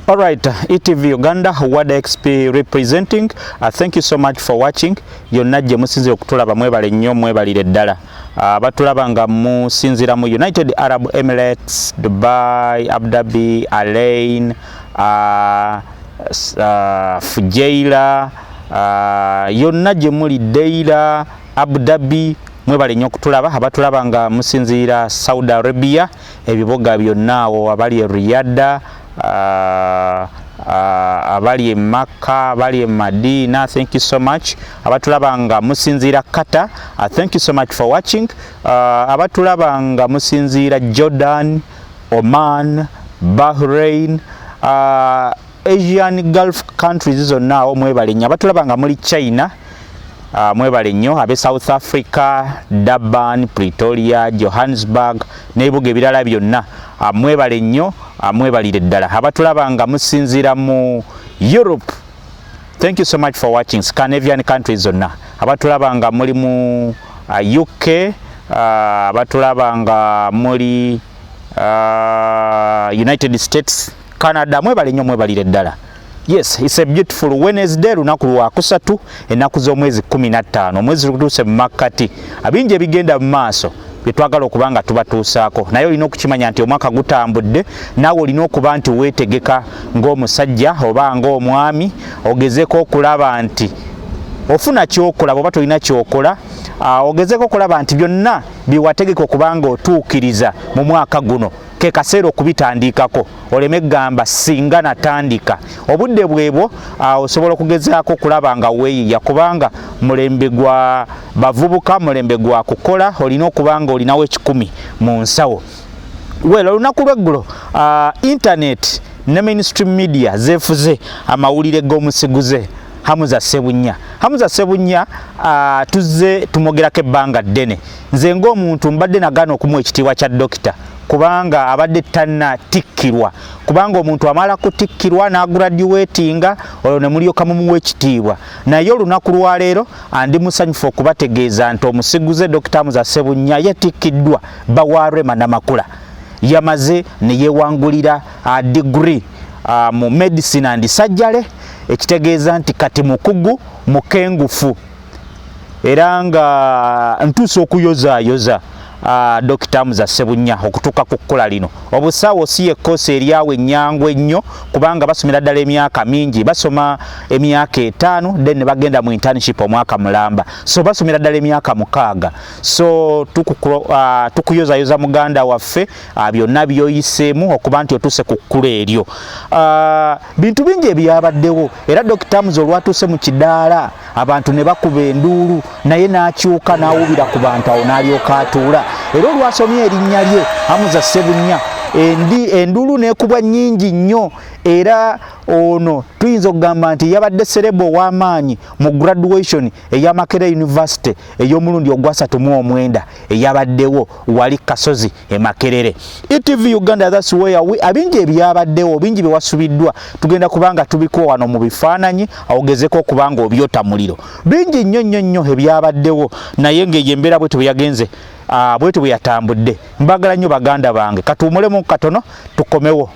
All right, ETV Uganda, Ward XP representing. Thank you so much for watching. Yonna gye musinzira okutulaba mwebale nnyo mwebalire ddala. Batulaba nga musinzira mu United Arab Emirates, Dubai, Abu Dhabi, Alain, Fujairah, yonna gye muli Deira, Abu Dhabi, mwebale nnyo okutulaba. Abatulaba nga musinzira Saudi Arabia, ebibuga byonna awo abali Riyadh, abali Makkah, abali Madina, thank you so much. Abatulaba nga musinzira Qatar, thank you so much for watching. Abatulaba nga musinzira Jordan, Oman, Bahrain, Asian Gulf countries zonna awo mwebale nnyo. Abatulaba nga muli China, mwebale nnyo. Abe South Africa, Durban, Pretoria, Johannesburg n'ebibuga ebirala byonna mwebale nnyo, mwebalire ddala. Abatulaba nga musinzira mu Europe, thank you so much for watching. Scandinavian countries zonna. Abatulaba nga muli mu UK, abatulaba nga muli United States, Canada, mwebale nnyo, mwebalire ddala. Yes, it's a beautiful Wednesday, lunaku lwa kusatu ennaku z'omwezi 15 omwezi tutuuse mu makkati. Abingi ebigenda mu maaso byetwagala okuba nga tubatuusaako, naye olina okukimanya nti omwaka gutambudde, naawe olina okuba nti weetegeka ng'omusajja oba ng'omwami, ogezeeko okulaba nti ofuna kyokola bw'oba tolina kyokola, ogezeeko okulaba nti byonna byewategeka okuba nga otuukiriza mu mwaka guno ke kaseera okubitandikako, oleme gamba singa natandika. Obudde bwebwo osobola okugezaako okulaba nga weeyiya, kubanga mulembe gwa bavubuka, mulembe gwa kukola, olina okuba nga olinawo 10 mu nsawo. Olunaku lw'eggulo internet ne mainstream media zeefuze amawulire g'omusiguze Hamuza Ssebunya. Hamuza Ssebunya tuzze tumogerako ebbanga ddene. Nze ng'omuntu mbadde nagaana okumuwa ekitiibwa kya dokita, kubanga abadde tannatikkirwa, kubanga omuntu amala kutikkirwa n'agraduatinga olwo ne mulyoka mumuwa ekitiibwa. Naye olunaku lwa leero andi musanyufu okubategeeza nti omusiguze Dr. Hamuza Ssebunya yatikkiddwa Bawarema Namakula. Yamaze ne yeewangulira degree mu medicine and surgery, ekitegeeza nti kati mukugu mukengufu era nga ntuuse okuyozaayoza Dr. Hamuza Ssebunya okutuuka ku kkola lino. Obusaawo si yekkoosi eryawe ennyangu ennyo, kubanga basomera ddala emyaka mingi, basoma emyaka 5 then ne bagenda mu internship omwaka mulamba, so basomera ddala emyaka 6. So tukuyozaayoza muganda waffe byonna byoyiseemu okuba nti otuuse ku kkula eryo. Bintu bingi ebyabaddewo, era Dr. Hamuza olwatuuse mu kidaala abantu ne bakuba enduulu, naye n'akyuka n'awubira ku bantu awo n'alyoka atuula. Era olwasomye erinnya lye Hamuza Ssebunya, enduulu n'ekubwa nnyingi nnyo, era ono tuyinza okugamba nti yabadde serebo ow'amaanyi mu graduation eya Makerere University ey'omulundi ogwa 39 eyabaddewo wali Kasozi e Makerere. ETV Uganda, that's where abingi ebyabaddewo, bingi bewasubiddwa, tugenda kubanga tubikuwa wano mu bifaananyi, awogezeko okubanga obyota muliro. Bingi nnyo ebyabaddewo, naye ng'eyo embeera bwe yagenze bwetu bwe yatambudde. Mbagala nnyo baganda bange, katuwumulemu katono tukomewo.